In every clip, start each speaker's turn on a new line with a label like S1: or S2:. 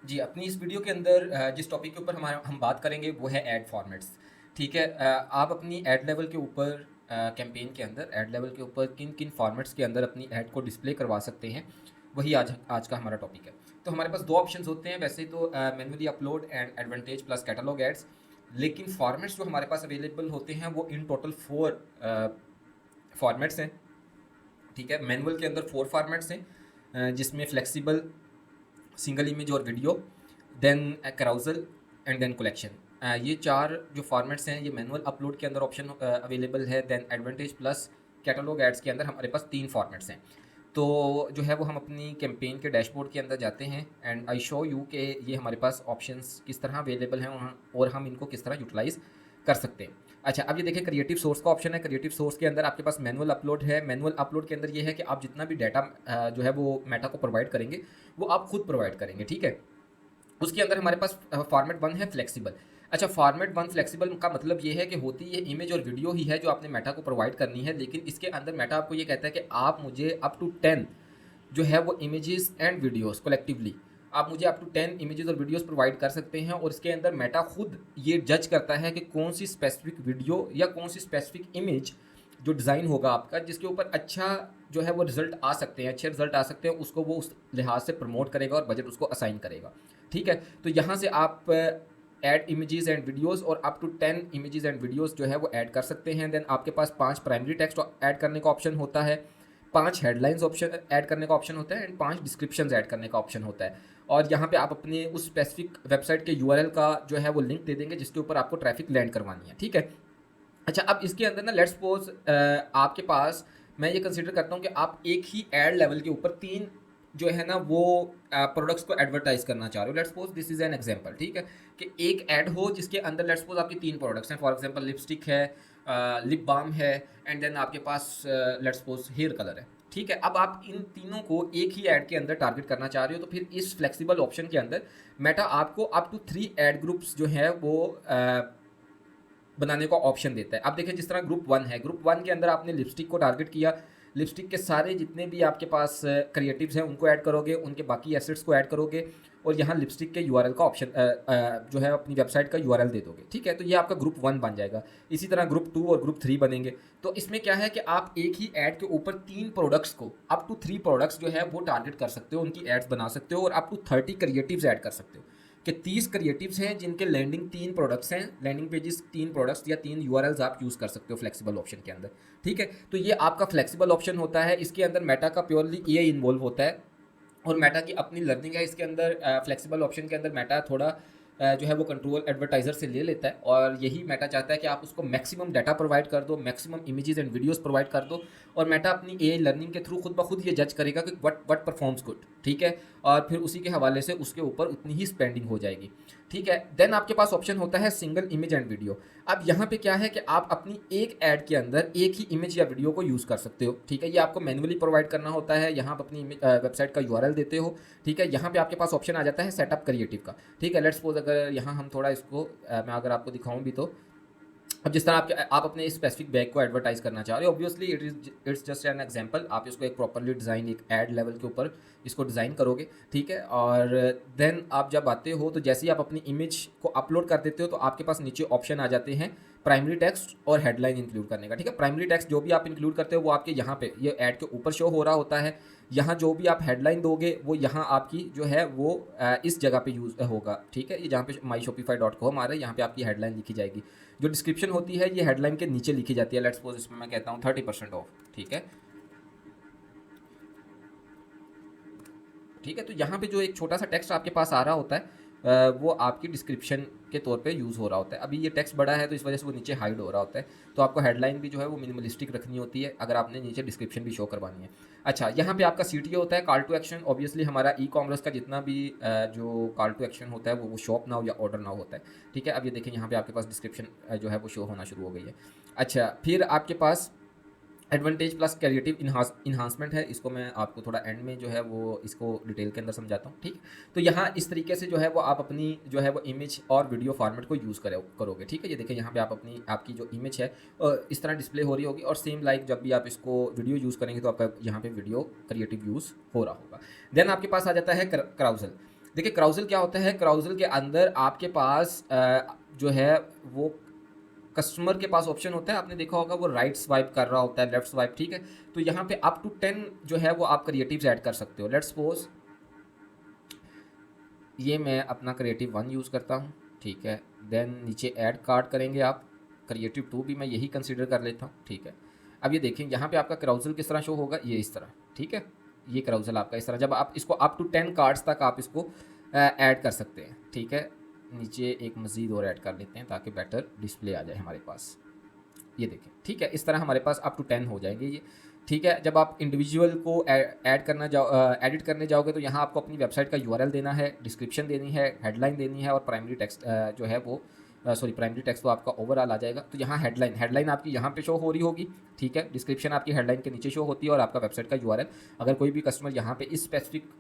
S1: जी, अपनी इस वीडियो के अंदर जिस टॉपिक के ऊपर हम बात करेंगे वो है ऐड फॉर्मेट्स। ठीक है, आप अपनी ऐड लेवल के ऊपर कैंपेन के अंदर ऐड लेवल के ऊपर किन किन फॉर्मेट्स के अंदर अपनी ऐड को डिस्प्ले करवा सकते हैं, वही आज आज का हमारा टॉपिक है। तो हमारे पास दो ऑप्शंस होते हैं वैसे तो, manually upload and advantage plus catalogue ads. लेकिन फॉर्मेट्स जो हमारे पास अवेलेबल होते हैं वो इन टोटल 4 फॉर्मेट्स हैं। ठीक है, मैनुअल के अंदर 4 फॉर्मेट्स हैं, जिसमें फ्लेक्सिबल, सिंगल इमेज और video, then carousel and then collection. ये 4 जो फॉर्मेट्स हैं ये मैनुअल अपलोड के अंदर ऑप्शन अवेलेबल है। Then advantage plus catalogue ads के अंदर हमारे पास 3 फॉर्मेट्स हैं। तो जो है वो हम अपनी कैंपेन के डैशबोर्ड के अंदर जाते हैं एंड आई शो यू कि ये हमारे पास ऑप्शंस किस तरह अवेलेबल हैं और हम इनको किस तरह यूटिलाइज़ कर सकते हैं। अच्छा, अब ये देखिए क्रिएटिव सोर्स का ऑप्शन है। क्रिएटिव सोर्स के अंदर आपके पास मैनुअल अपलोड है। मैनुअल अपलोड के अंदर ये है कि आप जितना भी डाटा जो है वो मेटा को प्रोवाइड करेंगे वो आप खुद प्रोवाइड करेंगे। ठीक है, उसके अंदर हमारे पास फॉर्मेट 1 है फ्लेक्सिबल। अच्छा, फॉर्मेट 1 फ्लेक्सिबल का मतलब ये है कि होती ये इमेज और वीडियो ही है जो आपने मेटा को प्रोवाइड करनी है, लेकिन इसके अंदर मेटा आपको ये कहता है कि आप मुझे अप टू 10 जो है वो इमेजेस एंड वीडियोस कलेक्टिवली, आप मुझे अप टू 10 इमेजेस और वीडियोस प्रोवाइड कर सकते हैं। और इसके अंदर मेटा खुद ये जज करता है कि कौन सी स्पेसिफिक वीडियो या कौन सी स्पेसिफिक इमेज जो डिज़ाइन होगा आपका, जिसके ऊपर अच्छा जो है वो रिजल्ट आ सकते हैं, अच्छे रिजल्ट आ सकते हैं, उसको वो उस लिहाज से प्रमोट करेगा और बजट उसको असाइन करेगा। ठीक है, तो यहाँ से आप ऐड इमेजेस एंड वीडियोस और up to 10 images and videos जो है वो ऐड कर सकते हैं। देन आपके पास 5 प्राइमरी टेक्स्ट ऐड करने का ऑप्शन होता है, 5 हेडलाइंस ऑप्शन ऐड करने का ऑप्शन होता है एंड 5 डिस्क्रिप्शंस ऐड करने का ऑप्शन होता है। और यहाँ पे आप अपने उस स्पेसिफिक वेबसाइट के यूआरएल का जो है वो लिंक दे देंगे जिसके ऊपर आपको ट्रैफिक लैंड करवानी है। ठीक है, अच्छा, अब इसके अंदर ना लेट्स सपोज आपके पास, मैं ये कंसिडर करता हूँ कि आप एक ही एड लेवल के ऊपर 3 जो है ना वो प्रोडक्ट्स को एडवर्टाइज करना चाह रहे हो। Let's suppose this is an example. ठीक है, कि एक ऐड हो जिसके अंदर लेट्स सपोज आपकी 3 प्रोडक्ट्स हैं। फॉर एग्जांपल लिपस्टिक है, लिप बाम है एंड देन आपके पास लेट्स सपोज हेयर कलर है। ठीक है, अब आप इन तीनों को एक ही ऐड के अंदर टारगेट करना चाह रहे हो, तो फिर इस फ्लेक्सिबल ऑप्शन के अंदर मेटा आपको अप टू 3 ऐड ग्रुप्स जो है वो बनाने का ऑप्शन देता है। अब देखिए जिस तरह ग्रुप 1 है, ग्रुप 1 के अंदर आपने लिपस्टिक को टारगेट किया, लिपस्टिक के सारे जितने भी आपके पास क्रिएटिव्स हैं उनको ऐड करोगे, उनके बाकी एसेट्स को ऐड करोगे और यहाँ लिपस्टिक के यूआरएल का ऑप्शन जो है अपनी वेबसाइट का यूआरएल दे दोगे। ठीक है, तो ये आपका ग्रुप 1 बन जाएगा। इसी तरह ग्रुप 2 और ग्रुप 3 बनेंगे। तो इसमें क्या है कि आप एक ही ऐड के ऊपर 3 प्रोडक्ट्स को, अप टू 3 प्रोडक्ट्स जो है वो टारगेट कर सकते हो, उनकी एड्स बना सकते हो और अप टू 30 क्रिएटिव्स ऐड कर सकते हो। कि 30 क्रिएटिव्स हैं जिनके लैंडिंग 3 प्रोडक्ट्स हैं, लैंडिंग पेजेस 3 प्रोडक्ट्स या 3 यूआरएल्स आप यूज़ कर सकते हो फ्लेक्सिबल ऑप्शन के अंदर। ठीक है, तो ये आपका फ्लेक्सिबल ऑप्शन होता है। इसके अंदर मेटा का प्योरली एआई इन्वॉल्व होता है और मेटा की अपनी लर्निंग है। इसके अंदर फ्लेक्सिबल ऑप्शन के अंदर मेटा थोड़ा जो है वो कंट्रोल एडवर्टाइजर से ले लेता है और यही मेटा चाहता है कि आप उसको मैक्सिमम डाटा प्रोवाइड कर दो, maximum images and videos provide कर दो और मेटा अपनी एआई लर्निंग के थ्रू खुद ब खुद ये जज करेगा कि व्हाट परफॉर्म्स गुड। ठीक है, और फिर उसी के हवाले से उसके ऊपर उतनी ही स्पेंडिंग हो जाएगी। ठीक है, देन आपके पास ऑप्शन होता है सिंगल इमेज एंड वीडियो। अब यहाँ पे क्या है कि आप अपनी एक ऐड के अंदर एक ही इमेज या वीडियो को यूज़ कर सकते हो। ठीक है, ये आपको मैन्युअली प्रोवाइड करना होता है। यहाँ आप अपनी वेबसाइट का यूआरएल देते हो। ठीक है, यहाँ पे आपके पास ऑप्शन आ जाता है सेटअप क्रिएटिव का। ठीक है, लेट्स सपोज अगर यहाँ हम थोड़ा इसको मैं अगर आपको दिखाऊँ भी तो, अब जिस तरह आप अपने स्पेसिफिक बैग को एडवर्टाइज करना चाह रहे हो, obviously it's just an example. आप इसको एक प्रॉपरली डिज़ाइन, एक ऐड लेवल के ऊपर इसको डिज़ाइन करोगे। ठीक है, और देन आप जब आते हो तो जैसे ही आप अपनी इमेज को अपलोड कर देते हो तो आपके पास नीचे ऑप्शन आ जाते हैं प्राइमरी टेक्स्ट और हेडलाइन इंक्लूड करने का। ठीक है, प्राइमरी टेक्स्ट जो भी आप इंक्लूड करते हो वो आपके यहाँ पे ये ऐड के ऊपर शो हो रहा होता है। यहाँ जो भी आप हेडलाइन दोगे वो यहाँ आपकी जो है वो इस जगह पे यूज़ होगा। ठीक है, ये जहाँ पे myshopify.com आ रहा है यहाँ पे आपकी हेडलाइन लिखी जाएगी। जो डिस्क्रिप्शन होती है ये हेडलाइन के नीचे लिखी जाती है। लेट्स सपोज इसमें मैं कहता हूँ 30% ऑफ। ठीक है, ठीक है, तो यहाँ पे जो एक छोटा सा टेक्स्ट आपके पास आ रहा होता है वो आपकी डिस्क्रिप्शन के तौर पे यूज़ हो रहा होता है। अभी ये टेक्स्ट बड़ा है तो इस वजह से वो नीचे हाइड हो रहा होता है। तो आपको हेडलाइन भी जो है वो मिनिमलिस्टिक रखनी होती है अगर आपने नीचे डिस्क्रिप्शन भी शो करवानी है। अच्छा, यहाँ पे आपका CTA होता है, कॉल टू एक्शन। ऑब्वियसली हमारा ई कॉमर्स का जितना भी जो कॉल टू एक्शन होता है वो शॉप नाउ या ऑर्डर नाउ होता है। ठीक है, अब ये देखें यहाँ पे आपके पास डिस्क्रिप्शन जो है वो शो होना शुरू हो गई है। अच्छा, फिर आपके पास एडवांटेज प्लस क्रिएटिव इन्हांसमेंट है। इसको मैं आपको थोड़ा एंड में जो है वो इसको डिटेल के अंदर समझाता हूँ। ठीक, तो यहाँ इस तरीके से जो है वो आप अपनी जो है वो इमेज और वीडियो फॉर्मेट को यूज़ करोगे। ठीक है, ये देखिए यहाँ पे आप अपनी आपकी जो इमेज है इस तरह डिस्प्ले हो रही होगी और सेम लाइक जब भी आप इसको वीडियो यूज़ करेंगे तो आपका यहाँ पे वीडियो क्रिएटिव यूज़ हो रहा होगा। देन आपके पास आ जाता है क्राउजल। देखिए क्राउजल क्या होता है, क्राउजल के अंदर आपके पास जो है वो कस्टमर के पास ऑप्शन होता है, आपने देखा होगा वो राइट स्वाइप कर रहा होता है, लेफ्ट स्वाइप, ठीक है। तो यहाँ पे अप टू 10 जो है वो आप क्रिएटिव्स ऐड कर सकते हो। लेट्स सपोज ये मैं अपना क्रिएटिव 1 यूज़ करता हूँ, ठीक है। देन नीचे ऐड कार्ड करेंगे आप, क्रिएटिव 2 भी मैं यही कंसिडर कर लेता हूँ, ठीक है। अब ये देखें यहाँ पे आपका क्राउजल किस तरह शो होगा, ये इस तरह, ठीक है। ये क्राउजल आपका इस तरह, जब आप इसको अप टू 10 कार्ड्स तक आप इसको ऐड कर सकते हैं, ठीक है। नीचे एक मज़ीद और ऐड कर लेते हैं ताकि बेटर डिस्प्ले आ जाए हमारे पास। ये देखें, ठीक है, इस तरह हमारे पास अप टू 10 हो जाएंगे ये, ठीक है। जब आप इंडिविजुअल को ऐड करना एडिट करने जाओगे तो यहाँ आपको अपनी वेबसाइट का यूआरएल देना है, डिस्क्रिप्शन देनी है, हेडलाइन देनी है और प्राइमरी टेक्स्ट जो है वो प्राइमरी टेक्स्ट तो आपका ओवरऑल आ जाएगा। तो यहाँ हेडलाइन आपकी यहाँ पे शो हो रही होगी, ठीक है। डिस्क्रिप्शन आपकी हेडलाइन के नीचे शो होती है और आपका वेबसाइट का यूआरएल। अगर कोई भी कस्टमर यहाँ पे इस स्पेसिफिक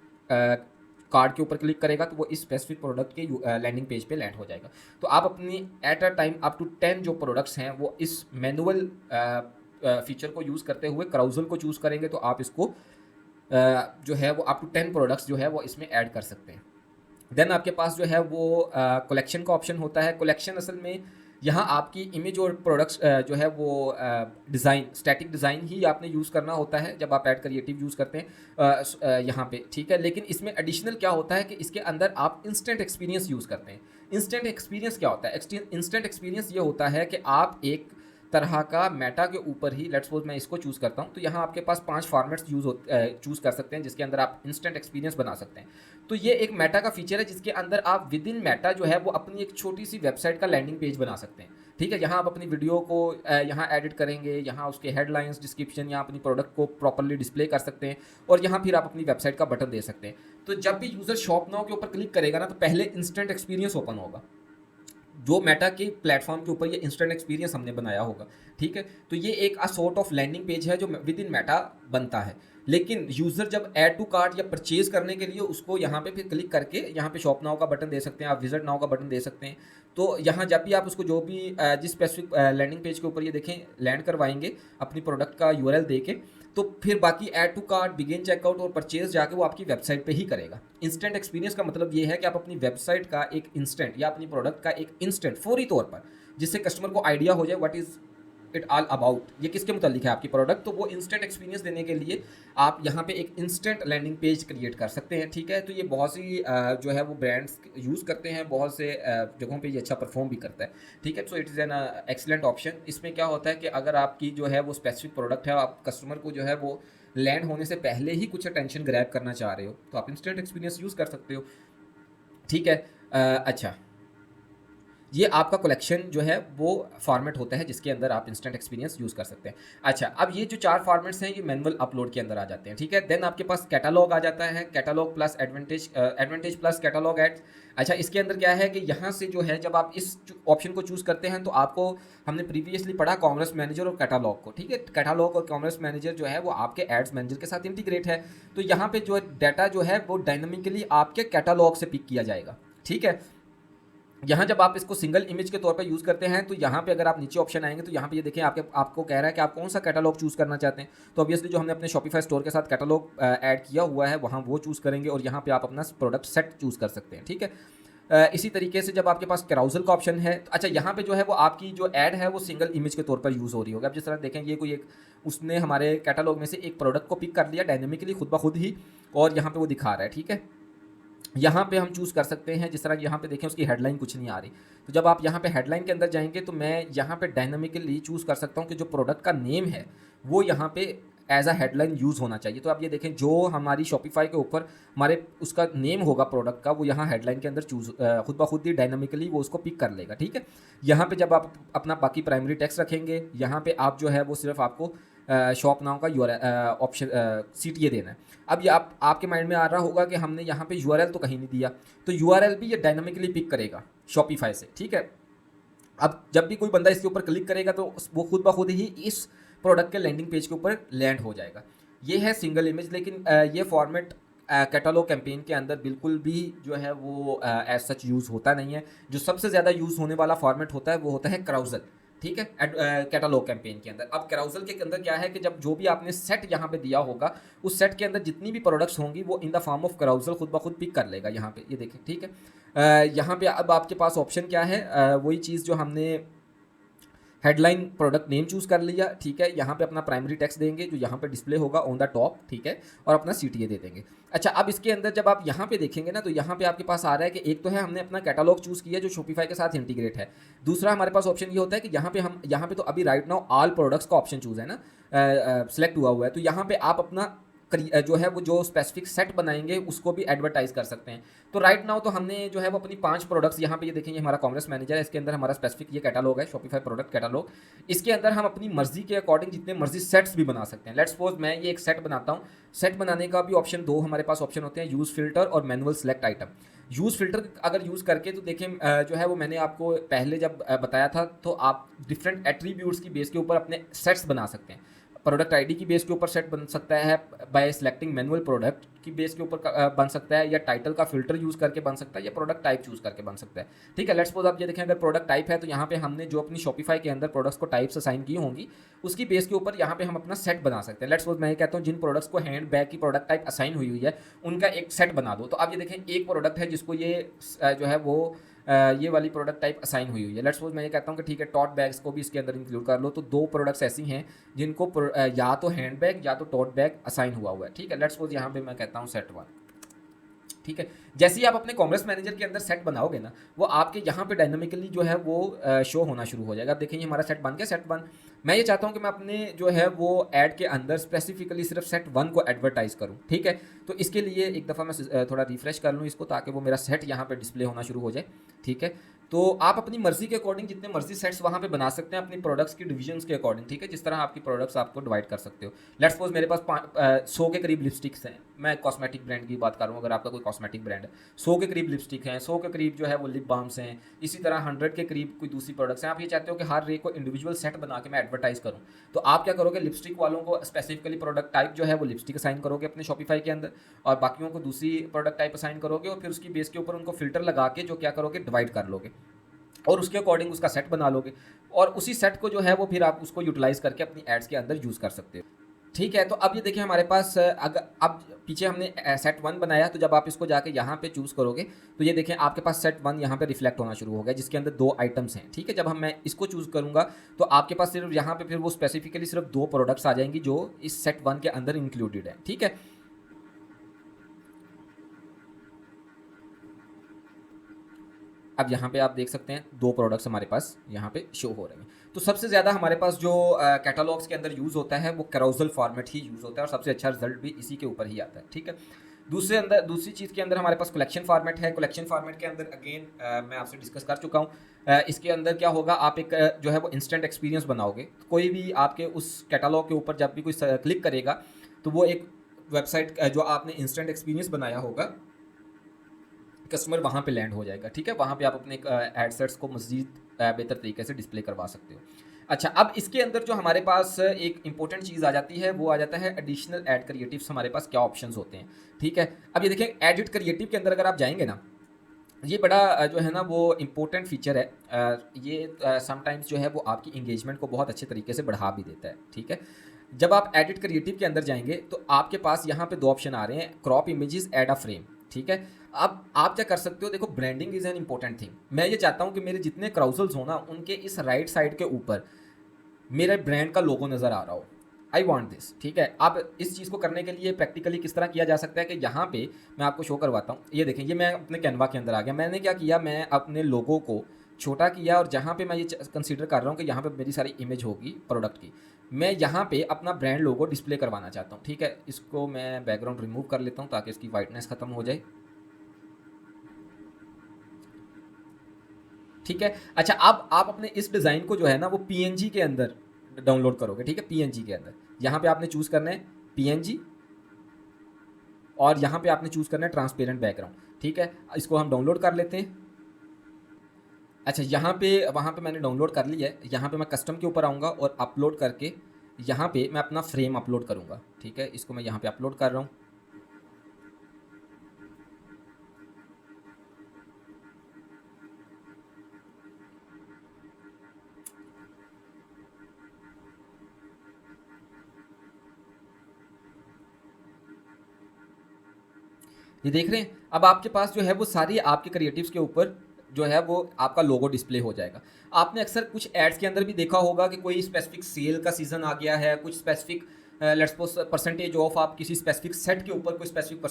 S1: कार्ड के ऊपर क्लिक करेगा तो वो इस स्पेसिफिक प्रोडक्ट के लैंडिंग पेज पे लैंड हो जाएगा। तो आप अपनी at a time up to 10 जो प्रोडक्ट्स हैं वो इस मैनुअल फीचर को यूज़ करते हुए क्राउजल को चूज़ करेंगे तो आप इसको जो है वो अप टू 10 प्रोडक्ट्स जो है वो इसमें ऐड कर सकते हैं। देन आपके पास जो है वो कलेक्शन का ऑप्शन होता है। कलेक्शन असल में यहाँ आपकी इमेज और प्रोडक्ट्स जो है वो डिज़ाइन, स्टैटिक डिज़ाइन ही आपने यूज़ करना होता है जब आप ऐड क्रिएटिव यूज़ करते हैं यहाँ पे, ठीक है। लेकिन इसमें एडिशनल क्या होता है कि इसके अंदर आप इंस्टेंट एक्सपीरियंस यूज़ करते हैं। इंस्टेंट एक्सपीरियंस क्या होता है? इंस्टेंट एक्सपीरियंस ये होता है कि आप एक तरह का मेटा के ऊपर ही, लेट्स सपोज मैं इसको चूज़ करता हूँ, तो यहाँ आपके पास 5 फॉर्मेट्स चूज़ कर सकते हैं जिसके अंदर आप इंस्टेंट एक्सपीरियंस बना सकते हैं। तो ये एक मेटा का फीचर है जिसके अंदर आप विद इन मेटा जो है वो अपनी एक छोटी सी वेबसाइट का लैंडिंग पेज बना सकते हैं, ठीक है। यहाँ आप अपनी वीडियो को यहाँ एडिट करेंगे, यहाँ उसके हेडलाइंस, डिस्क्रिप्शन, यहाँ अपनी प्रोडक्ट को प्रॉपरली डिस्प्ले कर सकते हैं और यहाँ फिर आप अपनी वेबसाइट का बटन दे सकते हैं। तो जब भी यूज़र शॉप नाउ के ऊपर क्लिक करेगा ना तो पहले इंस्टेंट एक्सपीरियंस ओपन होगा, जो मेटा के प्लेटफॉर्म के ऊपर ये इंस्टेंट एक्सपीरियंस हमने बनाया होगा, ठीक है। तो ये एक सॉर्ट ऑफ लैंडिंग पेज है जो विद इन मेटा बनता है। लेकिन यूज़र जब ऐड टू कार्ट या परचेज करने के लिए उसको यहाँ पे फिर क्लिक करके यहाँ पे शॉप नाउ का बटन दे सकते हैं, आप विजिट नाउ का बटन दे सकते हैं। तो यहाँ जब भी आप उसको जो भी जिस स्पेसिफिक लैंडिंग पेज के ऊपर ये देखें लैंड करवाएंगे अपनी प्रोडक्ट का यूआरएल दे के, तो फिर बाकी add to cart, begin checkout और परचेज जाके वो आपकी वेबसाइट पे ही करेगा। इंस्टेंट एक्सपीरियंस का मतलब ये है कि आप अपनी वेबसाइट का एक इंस्टेंट या अपनी प्रोडक्ट का एक इंस्टेंट फौरी तौर पर, जिससे कस्टमर को आइडिया हो जाए what is it all about, ये किसके मुतालिक है आपकी प्रोडक्ट, तो वो इंस्टेंट एक्सपीरियंस देने के लिए आप यहाँ पे एक इंस्टेंट लैंडिंग पेज क्रिएट कर सकते हैं, ठीक है। तो ये बहुत सी जो है वो ब्रांड्स यूज़ करते हैं, बहुत से जगहों पे ये अच्छा परफॉर्म भी करता है, ठीक है। So it is an excellent option. इसमें क्या होता है कि अगर आपकी जो है वो स्पेसिफिक प्रोडक्ट है, आप कस्टमर को जो है वो लैंड होने से पहले ही कुछ अटेंशन ग्रैब करना चाह रहे हो तो आप इंस्टेंट एक्सपीरियंस यूज़ कर सकते हो, ठीक है। अच्छा, ये आपका कलेक्शन जो है वो फॉर्मेट होता है जिसके अंदर आप इंस्टेंट एक्सपीरियंस यूज़ कर सकते हैं। अच्छा, अब ये जो 4 फॉर्मेट्स हैं ये मैनुअल अपलोड के अंदर आ जाते हैं, ठीक है। देन आपके पास कैटालॉग आ जाता है, catalogue plus advantage plus catalogue ads. अच्छा, इसके अंदर क्या है कि यहाँ से जो है जब आप इस ऑप्शन को चूज़ करते हैं तो आपको, हमने प्रीवियसली पढ़ा कॉमर्स मैनेजर और कैटालॉग को, ठीक है। कैटालॉग और कॉमर्स मैनेजर जो है वो आपके एड्स मैनेजर के साथ इंटीग्रेट है। तो यहाँ पे जो डाटा जो है वो डायनामिकली आपके कैटालॉग से पिक किया जाएगा, ठीक है। यहाँ जब आप इसको सिंगल इमेज के तौर पर यूज़ करते हैं तो यहाँ पे अगर आप नीचे ऑप्शन आएंगे तो यहाँ पे ये देखें आपको कह रहा है कि आप कौन सा कैटलॉग चूज़ करना चाहते हैं। तो ऑब्वियसली जो हमने अपने शॉपिफाई स्टोर के साथ कैटलॉग ऐड किया हुआ है वहाँ वो चूज़ करेंगे और यहाँ पे आप अपना प्रोडक्ट सेट चूज़ कर सकते हैं, ठीक है। इसी तरीके से जब आपके पास कैराउजल का ऑप्शन है, तो अच्छा यहाँ पे जो है वो आपकी जो ऐड है वो सिंगल इमेज के तौर पर यूज़ हो रही होगी। अब जिस तरह देखें ये कोई एक, उसने हमारे कैटलॉग में से एक प्रोडक्ट को पिक कर लिया डायनेमिकली खुद ब खुद ही और यहाँ पे वो दिखा रहा है, ठीक है। यहाँ पे हम चूज़ कर सकते हैं, जिस तरह यहाँ पे देखें उसकी हेडलाइन कुछ नहीं आ रही, तो जब आप यहाँ पे हेडलाइन के अंदर जाएंगे तो मैं यहाँ पे डायनामिकली चूज़ कर सकता हूँ कि जो प्रोडक्ट का नेम है वो यहाँ पे एज अ हेडलाइन यूज़ होना चाहिए। तो आप ये देखें जो हमारी शॉपिफाई के ऊपर हमारे उसका नेम होगा प्रोडक्ट का वो यहाँ हेडलाइन के अंदर खुद ब खुद ही डायनामिकली वो उसको पिक कर लेगा, ठीक है। यहाँ पे जब आप अपना बाकी प्राइमरी टेक्स्ट रखेंगे, यहाँ पे आप जो है वो सिर्फ आपको शॉप नाउ का ऑप्शन CTA देना है। अब ये आपके माइंड में आ रहा होगा कि हमने यहाँ पे URL तो कहीं नहीं दिया, तो URL भी ये डायनामिकली पिक करेगा शॉपिफाई से, ठीक है। अब जब भी कोई बंदा इसके ऊपर क्लिक करेगा तो वो खुद ब खुद ही इस प्रोडक्ट के लैंडिंग पेज के ऊपर लैंड हो जाएगा। ये है सिंगल इमेज, लेकिन ये फॉर्मेट कैटलॉग कैंपेन के अंदर बिल्कुल भी जो है वो एज सच यूज़ होता नहीं है। जो सबसे ज़्यादा यूज़ होने वाला फॉर्मेट होता है वो होता है क्राउजल, ठीक है, कैटालॉग कैंपेन के अंदर। अब कैराउजल के अंदर क्या है कि जब जो भी आपने सेट यहाँ पे दिया होगा, उस सेट के अंदर जितनी भी प्रोडक्ट्स होंगी वो in the form of carousel खुद ब खुद पिक कर लेगा यहाँ पे, ये देखें, ठीक है। यहाँ पे अब आपके पास ऑप्शन क्या है, वही चीज़ जो हमने हेडलाइन प्रोडक्ट नेम चूज कर लिया, ठीक है। यहाँ पे अपना प्राइमरी टेक्स्ट देंगे जो यहाँ पे डिस्प्ले होगा ऑन द टॉप, ठीक है, और अपना CTA दे देंगे। अच्छा, अब इसके अंदर जब आप यहाँ पे देखेंगे ना, तो यहाँ पे आपके पास आ रहा है कि एक तो है हमने अपना कैटालॉग चूज किया जो शॉपिफाई के साथ इंटीग्रेट है। दूसरा हमारे पास ऑप्शन ये होता है कि यहाँ पे तो अभी राइट नाउ ऑल प्रोडक्ट्स का ऑप्शन चूज है ना, सिलेक्ट हुआ हुआ है, तो यहाँ पे आप अपना जो है वो जो स्पेसिफिक सेट बनाएंगे उसको भी एडवर्टाइज कर सकते हैं। तो राइट नाउ तो हमने जो है वो अपनी 5 प्रोडक्ट्स यहाँ पे, ये देखेंगे हमारा कॉमर्स मैनेजर है, इसके अंदर हमारा स्पेसिफिक ये कैटालॉग है, शॉपिफाई प्रोडक्ट कैटालॉग। इसके अंदर हम अपनी मर्जी के अकॉर्डिंग जितने मर्जी सेट्स भी बना सकते हैं। लेट्स सपोज मैं ये एक सेट बनाता हूँ। सेट बनाने का भी ऑप्शन दो हमारे पास ऑप्शन होते हैं, यूज फिल्टर और manual select item. Use filter अगर यूज़ करके तो देखें जो है वो मैंने आपको पहले जब बताया था, तो आप डिफरेंट एट्रीब्यूट्स की बेस के ऊपर अपने सेट्स बना सकते हैं। प्रोडक्ट आईडी की बेस के ऊपर सेट बन सकता है, बाय सिलेक्टिंग मैनुअल प्रोडक्ट की बेस के ऊपर बन सकता है, या टाइटल का फिल्टर यूज़ करके बन सकता है, या प्रोडक्ट टाइप चूज़ करके बन सकता है, ठीक है। लेट्स सपोज आप ये देखें, अगर प्रोडक्ट टाइप है तो यहाँ पे हमने जो अपनी शॉपिफाई के अंदर प्रोडक्ट्स को टाइप्स असाइन की होंगी, उसकी बेस के ऊपर यहाँ पे हम अपना सेट बना सकते हैं। लेट्स सपोज मैं ये कहता हूँ जिन प्रोडक्ट्स को हैंड बैग की प्रोडक्ट टाइप असाइन हुई है उनका एक सेट बना दो। तो अब ये देखें, एक प्रोडक्ट है जिसको ये जो है वो ये वाली प्रोडक्ट टाइप असाइन हुई है। लेट्स सपोज मैं ये कहता हूँ कि ठीक है, टॉट बैग्स को भी इसके अंदर इंक्लूड कर लो, तो 2 प्रोडक्ट्स ऐसी हैं जिनको या तो हैंड बैग या तो टॉट बैग असाइन हुआ है, ठीक है। लेट्स सपोज यहाँ पे मैं कहता हूँ सेट 1, ठीक है। जैसे ही आप अपने कॉमर्स मैनेजर के अंदर सेट बनाओगे ना, वो आपके यहाँ पे डायनामिकली जो है वो शो होना शुरू हो जाएगा। आप देखेंगे हमारा सेट बन गया, सेट 1। मैं ये चाहता हूँ कि मैं अपने जो है वो ऐड के अंदर स्पेसिफिकली सिर्फ सेट 1 को एडवर्टाइज करूँ, ठीक है। तो इसके लिए एक दफ़ा मैं थोड़ा रिफ्रेश कर लूँ इसको, ताकि वो मेरा सेट यहाँ पे डिस्प्ले होना शुरू हो जाए, ठीक है। तो आप अपनी मर्जी के अकॉर्डिंग जितने मर्जी सेट्स वहाँ पे बना सकते हैं अपनी प्रोडक्ट्स की डिविजन्स के अकॉर्डिंग, ठीक है, जिस तरह आपकी प्रोडक्ट्स आपको डिवाइड कर सकते हो। लेट्स सपोज मेरे पास 100 के करीब लिपस्टिक्स हैं, मैं कॉस्मेटिक ब्रांड की बात कर रहा हूँ, अगर आपका कोई कॉस्मेटिक ब्रांड है, 100 के करीब लिपस्टिक हैं, 100 के करीब जो है वो लिप बाम्स हैं, इसी तरह 100 के करीब कोई दूसरी प्रोडक्ट्स हैं। आप ये चाहते हो कि हर एक को इंडिविजुअल सेट बना के मैं एडवर्टाइज करूँ, तो आप क्या करोगे, लिपस्टिक वालों को स्पेसिफिकली प्रोडक्ट टाइप जो है वो लिपस्टिक असाइन करोगे अपने शॉपिफाई के अंदर, और बाकियों को दूसरी प्रोडक्ट टाइप असाइन करोगे, और फिर उसकी बेस के ऊपर उनको फिल्टर लगा के जो क्या करोगे, डिवाइड कर लोगे, और उसके अकॉर्डिंग उसका सेट बना लोगे, और उसी सेट को जो है वो फिर आप उसको यूटिलाइज करके अपनी एड्स के अंदर यूज़ कर सकते हो, ठीक है। तो अब ये देखिए हमारे पास अगर अब पीछे हमने सेट 1 बनाया, तो जब आप इसको जाके यहाँ पे चूज़ करोगे तो ये देखें आपके पास सेट 1 यहाँ पे रिफ्लेक्ट होना शुरू हो गया, जिसके अंदर 2 आइटम्स हैं, ठीक है। जब मैं इसको चूज़ करूँगा तो आपके पास सिर्फ यहाँ पे फिर वो स्पेसिफिकली सिर्फ 2 प्रोडक्ट्स आ जाएंगी जो इस सेट 1 के अंदर इंक्लूडेड है, ठीक है। अब यहाँ पे आप देख सकते हैं 2 प्रोडक्ट्स हमारे पास यहाँ पे शो हो रहे हैं। तो सबसे ज़्यादा हमारे पास जो कैटलॉग्स के अंदर यूज़ होता है वो कैरोजल फॉर्मेट ही यूज़ होता है, और सबसे अच्छा रिजल्ट भी इसी के ऊपर ही आता है, ठीक है। दूसरी चीज़ के अंदर हमारे पास कलेक्शन फॉर्मेट है। कलेक्शन फॉर्मेट के अंदर अगेन मैं आपसे डिस्कस कर चुका हूँ। इसके अंदर क्या होगा, आप एक जो है वो इंस्टेंट एक्सपीरियंस बनाओगे। कोई भी आपके उस कैटलॉग के ऊपर जब भी कोई क्लिक करेगा तो वो एक वेबसाइट जो आपने इंस्टेंट एक्सपीरियंस बनाया होगा, कस्टमर वहाँ पे लैंड हो जाएगा, ठीक है। वहाँ पे आप अपने एडसेट्स को मज़ीद बेहतर तरीके से डिस्प्ले करवा सकते हो। अच्छा, अब इसके अंदर जो हमारे पास एक इंपॉर्टेंट चीज़ आ जाती है वो आ जाता है एडिशनल ऐड क्रिएटिव्स। हमारे पास क्या ऑप्शंस होते हैं, ठीक है। अब ये देखें, एडिट क्रिएटिव के अंदर अगर आप जाएंगे ना, ये बड़ा जो है ना वो इम्पोर्टेंट फीचर है। ये समटाइम्स जो है वो आपकी इंगेजमेंट को बहुत अच्छे तरीके से बढ़ा भी देता है, ठीक है। जब आप एडिट क्रिएटिव के अंदर जाएंगे तो आपके पास यहाँ पे 2 ऑप्शन आ रहे हैं, crop images, add a frame, ठीक है। अब आप क्या कर सकते हो, देखो branding is an important thing. मैं ये चाहता हूँ कि मेरे जितने क्राउजल्स हो ना उनके इस राइट साइड के ऊपर मेरे ब्रांड का लोगो नज़र आ रहा हो। आई वॉन्ट दिस, ठीक है। अब इस चीज़ को करने के लिए प्रैक्टिकली किस तरह किया जा सकता है कि यहाँ पे मैं आपको शो करवाता हूँ। ये देखें, ये मैं अपने कैनवा के अंदर आ गया। मैंने क्या किया, मैं अपने लोगो को छोटा किया, और जहाँ पे मैं ये कंसीडर कर रहा हूँ कि यहाँ पे मेरी सारी इमेज होगी प्रोडक्ट की, मैं यहाँ पे अपना ब्रांड लोगो डिस्प्ले करवाना चाहता हूँ, ठीक है। इसको मैं बैकग्राउंड रिमूव कर लेता हूँ ताकि इसकी वाइटनेस ख़त्म हो जाए, ठीक है। अच्छा, अब आप अपने इस डिज़ाइन को जो है ना वो पीएनजी के अंदर डाउनलोड करोगे, ठीक है। पीएनजी के अंदर यहाँ पे आपने चूज़ करना है पीएनजी, और यहाँ पे आपने चूज़ करना है ट्रांसपेरेंट बैकग्राउंड, ठीक है। इसको हम डाउनलोड कर लेते हैं। अच्छा, यहाँ पे वहाँ पे मैंने डाउनलोड कर लिया है। यहाँ पे मैं कस्टम के ऊपर आऊँगा और अपलोड करके यहाँ पे मैं अपना फ्रेम अपलोड करूँगा, ठीक है। इसको मैं यहाँ पे अपलोड कर रहा हूँ। ये देख रहे हैं, अब आपके पास जो है वो सारी आपके क्रिएटिव्स के ऊपर जो है वो आपका लोगो डिस्प्ले हो जाएगा। आपने अक्सर कुछ एड्स के अंदर भी देखा होगा कि कोई स्पेसिफिक सेल का सीज़न आ गया है, कुछ specific let's suppose percentage of, आप किसी स्पेसिफिक सेट के ऊपर कोई स्पेसिफिक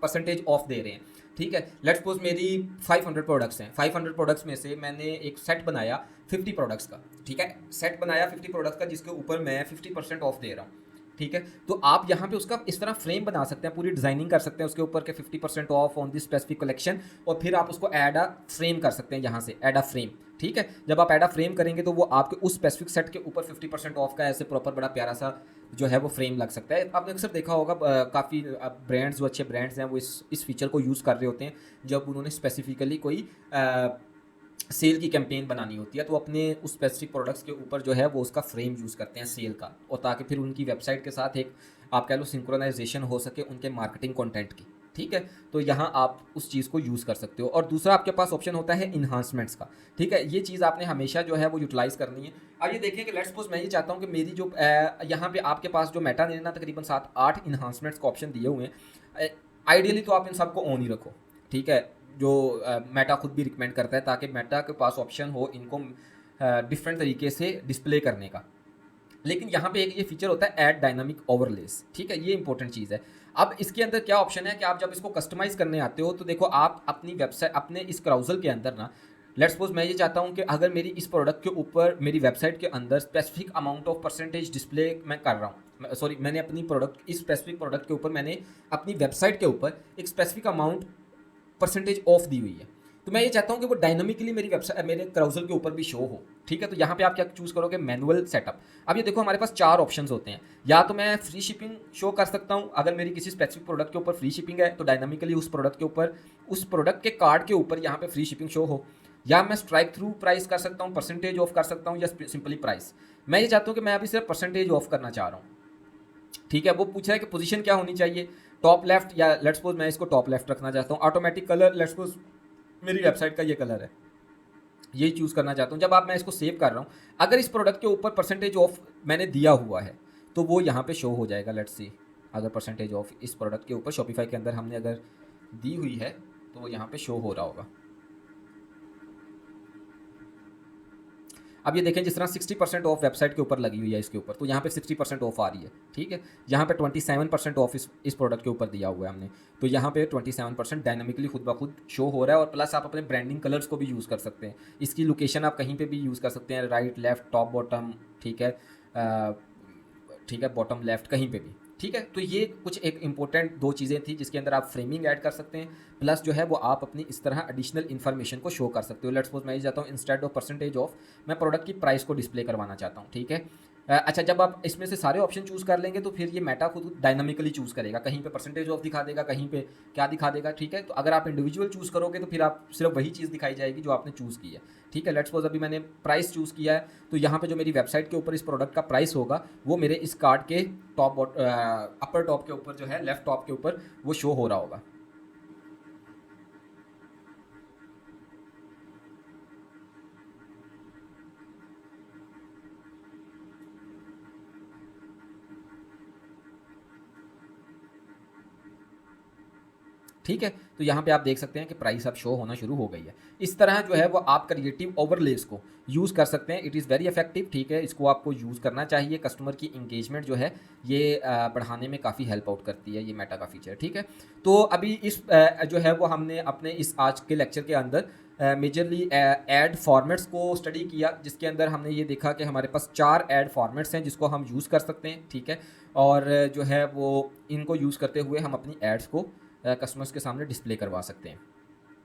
S1: परसेंटेज ऑफ दे रहे हैं, ठीक है। लेट्स सपोज मेरी 500 प्रोडक्ट्स हैं, 500 प्रोडक्ट्स में से मैंने एक सेट बनाया 50 प्रोडक्ट्स का, ठीक है, सेट बनाया 50 प्रोडक्ट्स का जिसके ऊपर मैं 50% ऑफ दे रहा हूँ, ठीक है। तो आप यहाँ पे उसका इस तरह फ्रेम बना सकते हैं, पूरी डिजाइनिंग कर सकते हैं उसके ऊपर के 50% of on this specific collection, और फिर आप उसको ऐड अ फ्रेम कर सकते हैं यहाँ से, ऐड अ फ्रेम, ठीक है। जब आप ऐड अ फ्रेम करेंगे तो वो आपके उस स्पेसिफिक सेट के ऊपर 50% ऑफ का ऐसे प्रॉपर बड़ा प्यारा सा जो है वो फ्रेम लग सकता है। आपने अक्सर देखा होगा काफ़ी ब्रांड्स, जो अच्छे ब्रांड्स हैं वो इस फीचर को यूज़ कर रहे होते हैं जब उन्होंने स्पेसिफिकली कोई सेल की कैंपेन बनानी होती है, तो अपने उस स्पेसिफिक प्रोडक्ट्स के ऊपर जो है वो उसका फ्रेम यूज़ करते हैं सेल का, और ताकि फिर उनकी वेबसाइट के साथ एक आप कह लो सिंक्रोनाइजेशन हो सके उनके मार्केटिंग कंटेंट की, ठीक है। तो यहाँ आप उस चीज़ को यूज़ कर सकते हो। और दूसरा आपके पास ऑप्शन होता है इन्हांसमेंट्स का, ठीक है। ये चीज़ आपने हमेशा जो है वो यूटिलाइज़ करनी है। अब ये देखें कि लेट्स सपोज मैं ये चाहता हूँ कि मेरी जो यहाँ पे आपके पास जो मेटा ने ना तकरीबन 7-8 इन्हांसमेंट्स का ऑप्शन दिए हुए हैं। आइडियली तो आप इन सबको ऑन ही रखो, ठीक है, जो मेटा खुद भी रिकमेंड करता है, ताकि मेटा के पास ऑप्शन हो इनको डिफरेंट तरीके से डिस्प्ले करने का। लेकिन यहाँ पे एक ये फीचर होता है ऐड डायनामिक ओवरलेस, ठीक है, ये इंपॉर्टेंट चीज़ है। अब इसके अंदर क्या ऑप्शन है कि आप जब इसको कस्टमाइज करने आते हो तो देखो आप अपनी वेबसाइट, अपने इस क्राउजल के अंदर ना, लेट्स सपोज मैं ये चाहता हूँ कि अगर मेरी इस प्रोडक्ट के ऊपर मेरी वेबसाइट के अंदर specific amount of percentage display मैं कर रहा हूँ, सॉरी मैंने अपनी प्रोडक्ट, इस स्पेसिफिक प्रोडक्ट के ऊपर मैंने अपनी वेबसाइट के ऊपर एक specific amount percentage of the हुई है, तो मैं ये चाहता हूँ कि वो डायनामिकली मेरी वेबसाइट, मेरे क्राउजल के ऊपर भी शो हो, ठीक है। तो यहाँ पे आप क्या चूज़ करोगे, मैनुअल सेटअप। अब ये देखो हमारे पास 4 ऑप्शंस होते हैं, या तो मैं फ्री शिपिंग शो कर सकता हूँ, अगर मेरी किसी स्पेसिफिक प्रोडक्ट के ऊपर फ्री शिपिंग है तो डायनामिकली उस प्रोडक्ट के ऊपर, उस प्रोडक्ट के कार्ड के ऊपर यहाँ पे फ्री शिपिंग शो हो, या मैं स्ट्राइक थ्रू प्राइस कर सकता हूँ, परसेंटेज ऑफ कर सकता हूँ, या सिंपली प्राइस। मैं ये चाहता हूँ कि मैं अभी सिर्फ परसेंटेज ऑफ करना चाह रहा हूँ, ठीक है। वो पूछ रहा है कि पोजीशन क्या होनी चाहिए, टॉप लेफ्ट, या लेट्स सपोज मैं इसको टॉप लेफ्ट रखना चाहता हूँ। ऑटोमेटिक कलर, लेट्स सपोज मेरी वेबसाइट का ये कलर है, ये चूज़ करना चाहता हूँ। जब आप, मैं इसको सेव कर रहा हूँ, अगर इस प्रोडक्ट के ऊपर परसेंटेज ऑफ मैंने दिया हुआ है तो वो यहाँ पे शो हो जाएगा। लेट्स सी, अगर परसेंटेज ऑफ इस प्रोडक्ट के ऊपर शॉपिफाई के अंदर हमने अगर दी हुई है तो वो यहाँ पे शो हो रहा होगा। अब ये देखें जिस तरह 60% ऑफ वेबसाइट के ऊपर लगी हुई है इसके ऊपर, तो यहाँ पे 60% ऑफ आ रही है, ठीक है। यहाँ पे 27% ऑफ इस प्रोडक्ट के ऊपर दिया हुआ है हमने, तो यहाँ पे 27% डायनामिकली खुद ब खुद शो हो रहा है। और प्लस आप अपने ब्रांडिंग कलर्स को भी यूज़ कर सकते हैं, इसकी लोकेशन आप कहीं पर भी यूज़ कर सकते हैं, राइट लेफ्ट टॉप बॉटम, ठीक है, ठीक है, बॉटम लेफ्ट कहीं पे भी, ठीक है। तो ये कुछ एक इंपॉर्टेंट 2 चीज़ें थी जिसके अंदर आप फ्रेमिंग ऐड कर सकते हैं, प्लस जो है वो आप अपनी इस तरह एडिशनल इन्फॉर्मेशन को शो कर सकते हो। लेट्स सपोज मैं ये चाहता हूँ इंस्टेड ऑफ परसेंटेज ऑफ, मैं प्रोडक्ट की प्राइस को डिस्प्ले करवाना चाहता हूँ, ठीक है। अच्छा, जब आप इसमें से सारे ऑप्शन चूज़ कर लेंगे तो फिर ये मेटा खुद डायनामिकली चूज़ करेगा, कहीं पे परसेंटेज ऑफ दिखा देगा, कहीं पे क्या दिखा देगा, ठीक है। तो अगर आप इंडिविजुअल चूज़ करोगे तो फिर आप सिर्फ वही चीज़ दिखाई जाएगी जो आपने चूज़ की है, ठीक है। लेट्स सपोज अभी मैंने प्राइस चूज़ किया है, तो यहाँ पे जो मेरी वेबसाइट के ऊपर इस प्रोडक्ट का प्राइस होगा वो मेरे इस कार्ड के टॉप अपर टॉप के ऊपर जो है, लेफ्ट टॉप के ऊपर वो शो हो रहा होगा। ठीक है, तो यहाँ पे आप देख सकते हैं कि प्राइस अब शो होना शुरू हो गई है। इस तरह जो है वो आप क्रिएटिव ओवरलेस को यूज़ कर सकते हैं। इट इज़ वेरी इफेक्टिव, ठीक है, इसको आपको यूज़ करना चाहिए। कस्टमर की इंगेजमेंट जो है ये बढ़ाने में काफ़ी हेल्प आउट करती है ये मेटा का फीचर, ठीक है। तो अभी इस जो है वो हमने अपने इस आज के लेक्चर के अंदर मेजरली ऐड फॉर्मेट्स को स्टडी किया, जिसके अंदर हमने ये देखा कि हमारे पास 4 ऐड फॉर्मेट्स हैं जिसको हम यूज़ कर सकते हैं, ठीक है। और जो है वो इनको यूज़ करते हुए हम अपनी एड्स को कस्टमर्स के सामने डिस्प्ले करवा सकते हैं।